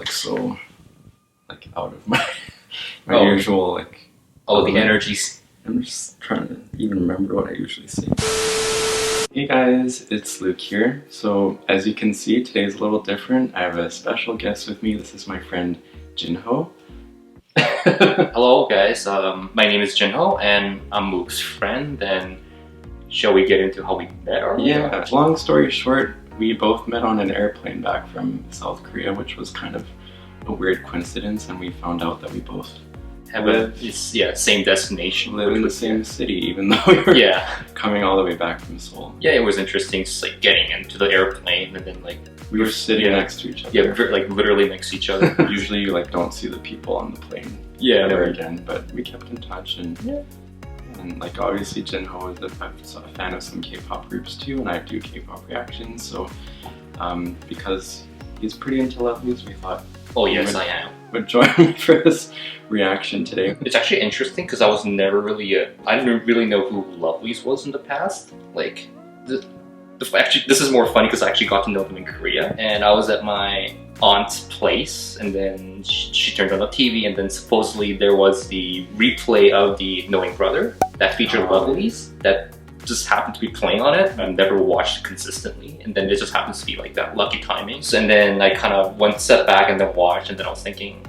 look so like out of my usual like. Oh, the energies. I'm just trying to even remember what I usually say. Hey guys, it's Luc here. So as you can see, today's a little different. I have a special guest with me. This is my friend Jinho. Hello guys, my name is Jinho and I'm Luc's friend. And shall we get into how we met? Yeah, long story short, we both met on an airplane back from South Korea, which was kind of a weird coincidence, and we found out that we both same destination. Live in the same city, even though we were coming all the way back from Seoul. Yeah, it was interesting just like getting into the airplane and then like we were sitting next to each other. Yeah, like literally next to each other. Usually you like don't see the people on the plane ever again, but we kept in touch and like obviously Jinho is a fan of some K-pop groups too, and I do K-pop reactions, so because he's pretty into Lovelyz, we thought would join me for this reaction today. It's actually interesting because I was never really I didn't really know who Lovelyz was in the past. Like actually this is more funny because I actually got to know them in Korea, and I was at my aunt's place and then she turned on the TV and then supposedly there was the replay of the Knowing Brother that featured Lovelyz that just happened to be playing on it. I've never watched it consistently, and then it just happens to be like that lucky timing. And then I kind of went step back and then watched, and then I was thinking,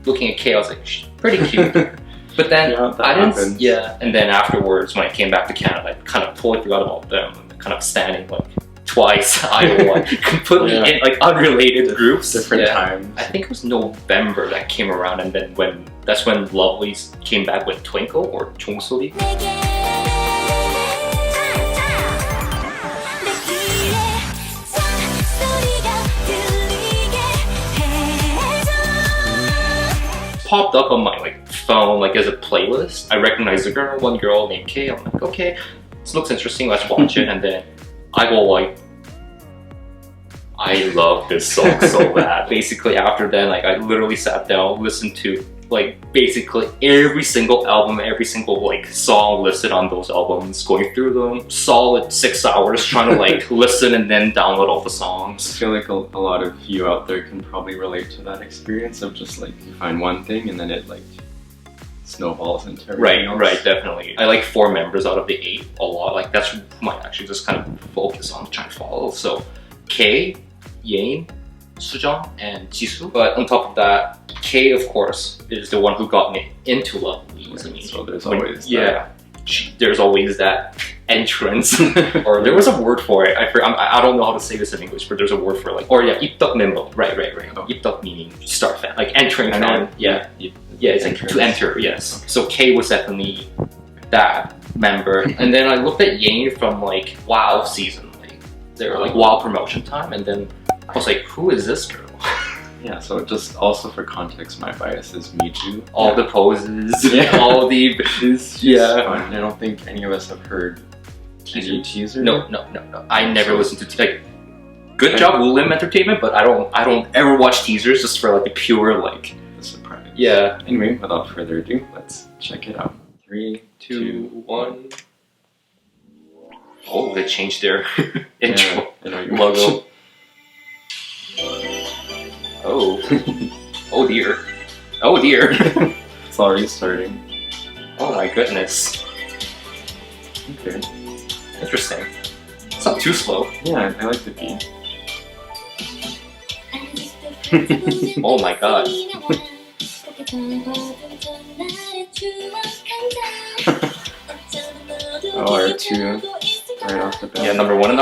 looking at Kay, I was like, she's pretty cute. But then and then afterwards when I came back to Canada, I kind of totally forgot about them, kind of standing like twice idol, like completely in like unrelated groups. Different times. I think it was November that came around, and then that's when Lovelyz came back with Twinkle or Chongsori. Popped up on my like phone like as a playlist. I recognized one girl named Kay. I'm like, okay, this looks interesting, let's watch it. And then I go like, I love this song so bad. Basically after that, like I literally sat down, listened to like basically every single album, every single like song listed on those albums, going through them, solid 6 hours trying to like listen and then download all the songs. I feel like a lot of you out there can probably relate to that experience of just like you find one thing and then it like snowballs into everything else. Right, definitely. I like 4 members out of the 8 a lot. Like that's who I actually just kind of focus on trying to follow. So Kay, Yain, Sujong, and Jisoo. But on top of that, Kay, of course, is the one who got me into Lovelyz. I mean, so there's always there's always that entrance. Or there was a word for it. I don't know how to say this in English, but there's a word for it, like, 입덕 member. Right. 입덕 meaning start fan, like entering fan. It's like to enter. Yes. So Kay was definitely that member. And then I looked at Yain from like WoW season. Like they were like WoW promotion time, and then I was like, who is this girl? Yeah, so just also for context, my bias is Miju. All the poses, all the fun. I don't think any of us have heard any teaser. No. I never listened to like. Good job, Wulim Entertainment, but I don't ever watch teasers just for like the pure like the surprise. Yeah. Anyway, without further ado, let's check it out. 3, 2, 1. Oh, they changed their intro logo. Oh dear. Oh dear. It's already starting. Oh my goodness. Okay. Interesting. It's not too slow. Yeah, I like the beat. Oh my god. R2 right off the bat. Yeah, number one. I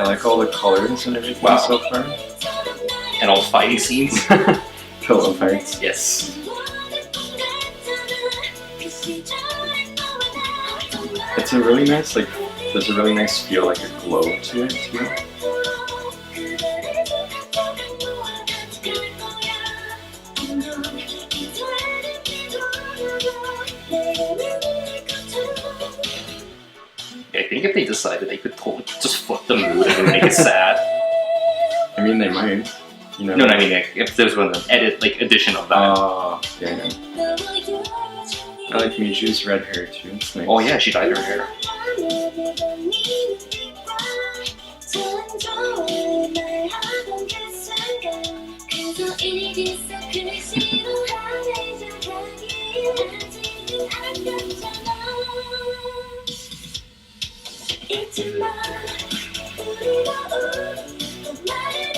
like all the colors and everything so far. And all fighting scenes. Pillow fights. Yes. It's a really nice, like, there's a really nice feel, like a glow to it too. think if they decided, they could totally just flip the mood and make it sad. I mean, they might. You know. No, I mean, like, if there's one addition of that. Oh, yeah. I like Miju's red hair too. It's nice. Oh yeah, she dyed her hair.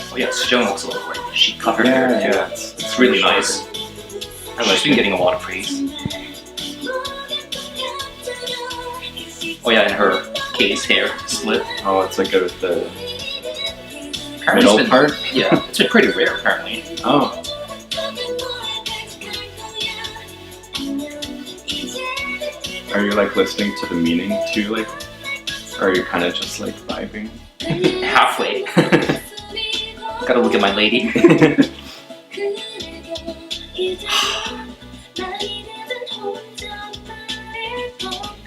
Oh yeah, Sejong looks a little like she cut her hair. Yeah, it's really nice. And she's been getting a lot of praise. Oh yeah, and her K's hair split. Oh, it's like with the Apparently middle part? Yeah, it's been pretty rare apparently. Oh. Are you like listening to the meaning too, like, or are you kind of just like vibing? Halfway. Gotta look at my lady. I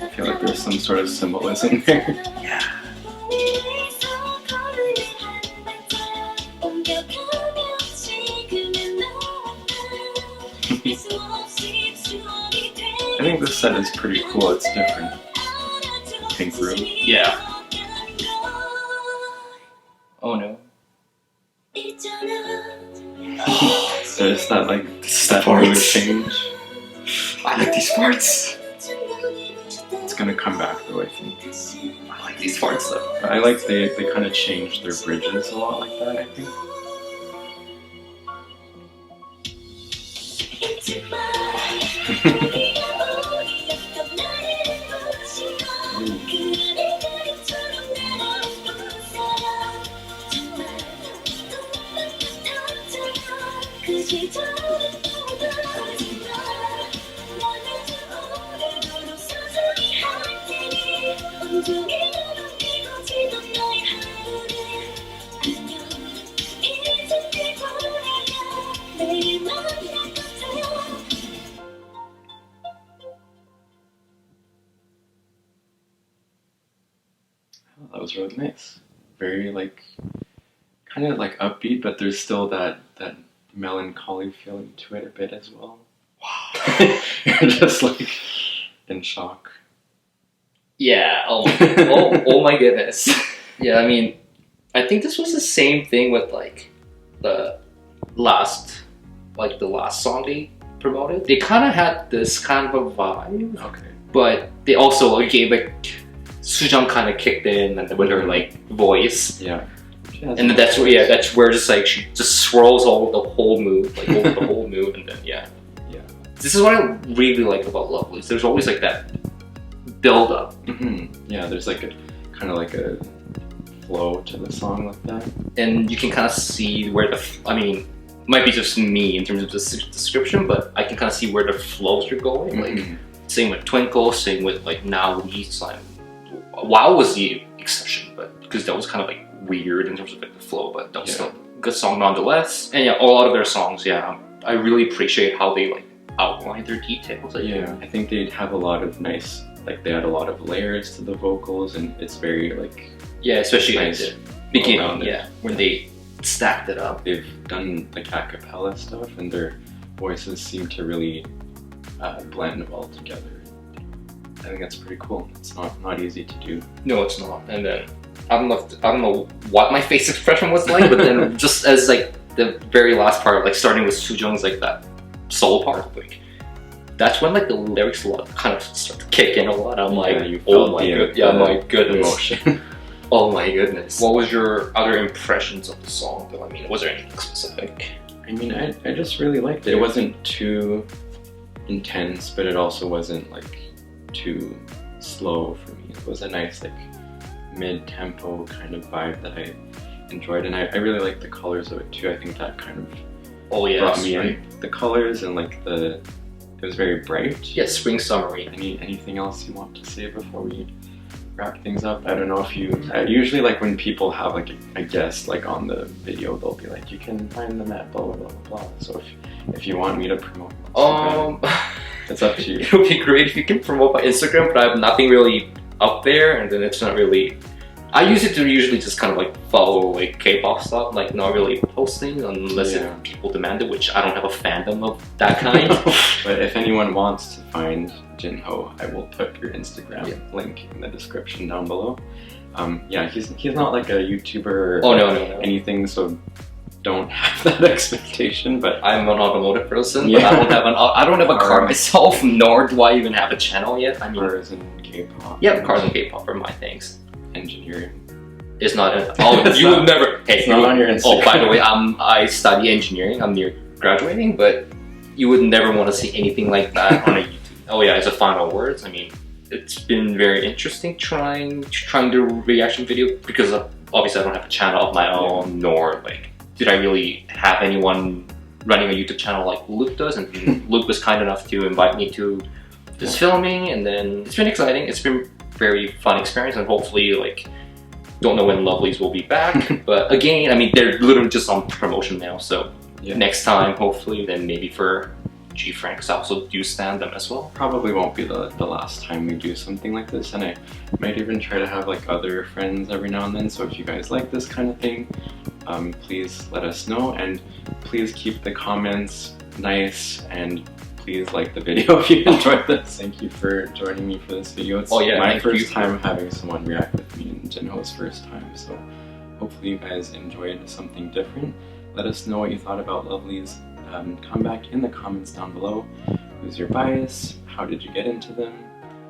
feel like there's some sort of symbolism there. Yeah. I think this set is pretty cool. It's different. Pink room. Yeah. Oh no. There's that like that mood change. I like these parts. It's gonna come back though, I think. I like these parts though. But I like they kind of changed their bridges a lot like that, I think. That was really nice. Very like, kind of like upbeat, but there's still that melancholy feeling to it a bit as well. Wow. You're just like in shock. Yeah. Oh my goodness. Yeah. I mean, I think this was the same thing with like the last song they promoted. They kind of had this kind of a vibe. Okay. But they also gave like Sujong kind of kicked in and with her like voice. Yeah. And that's where just like she just swirls over the whole mood, like over the whole mood, and then yeah. This is what I really like about Lovelyz. There's always like that build up. Mm-hmm. Yeah, there's like a kind of like a flow to the song like that, and you can kind of see where I mean, might be just me in terms of the description, but I can kind of see where the flows are going. Mm-hmm. Like same with Twinkle, same with like Now Lee's like Wow was the exception, but because that was kind of like weird in terms of like the flow, but that was still a good song nonetheless. And yeah, a lot of their songs, yeah, I really appreciate how they like outline their details. I think they have a lot of nice, like they had a lot of layers to the vocals, and it's very like especially nice at the beginning, when they stacked it up. They've done like a cappella stuff, and their voices seem to really blend well together. I think that's pretty cool. It's not easy to do. No, it's not. And then I don't know what my face expression was like, but then just as like the very last part, like starting with Sujong's like that solo part, like that's when like the lyrics a lot kind of start to kick in a lot. I'm like, oh my goodness, emotion. Oh my goodness. What was your other impressions of the song though? I mean, was there anything specific? I mean, I just really liked it. It wasn't too intense, but it also wasn't like too slow for me. It was a nice like mid-tempo kind of vibe that I enjoyed, and I really liked the colors of it too. I think that kind of brought me in. The colors and like it was very bright. Yeah, spring summery. Anything else you want to say before we wrap things up? I don't know if you usually like when people have like a guest like on the video, they'll be like, you can find them at blah blah blah blah blah. So if you want me to promote, it's up to you. It would be great if you can promote my Instagram, but I have nothing really up there, and then it's not really. I use it to usually just kind of like follow like K-pop stuff, like not really posting unless if people demand it, which I don't have a fandom of that kind. But if anyone wants to find Jinho, I will put your Instagram link in the description down below. Yeah, he's not like a YouTuber or anything, so don't have that expectation. But I'm an automotive person, but I don't have a car myself, nor do I even have a channel yet. I mean, cars and K-pop. Yeah, cars and K-pop are my things. Engineering. It's not. You would never. Hey, it's not on your Instagram. Oh, by the way, I study engineering. I'm near graduating, but you would never want to see anything like that on a YouTube. Oh yeah, as a final words, I mean, it's been very interesting trying the reaction video because obviously I don't have a channel of my own, nor like did I really have anyone running a YouTube channel like Luc does, and Luc was kind enough to invite me to this filming, and then it's been exciting. It's been very fun experience, and hopefully like don't know when Lovelyz will be back, but again, I mean they're literally just on promotion now, so next time hopefully then maybe for G Franks I also do stand them as well. Probably won't be the last time we do something like this, and I might even try to have like other friends every now and then, so if you guys like this kind of thing, please let us know, and please keep the comments nice, and please like the video if you enjoyed this. Thank you for joining me for this video. It's my first time having someone react with me, and Jinho's first time, so hopefully you guys enjoyed something different. Let us know what you thought about Lovelyz. Come back in the comments down below. Who's your bias? How did you get into them?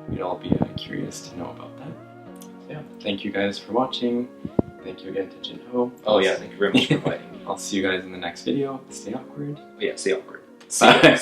We'd all be curious to know about that. So yeah, thank you guys for watching. Thank you again to Jinho. Oh yeah, thank you very much for inviting me. I'll see you guys in the next video. Stay awkward. Yeah, stay awkward. Bye.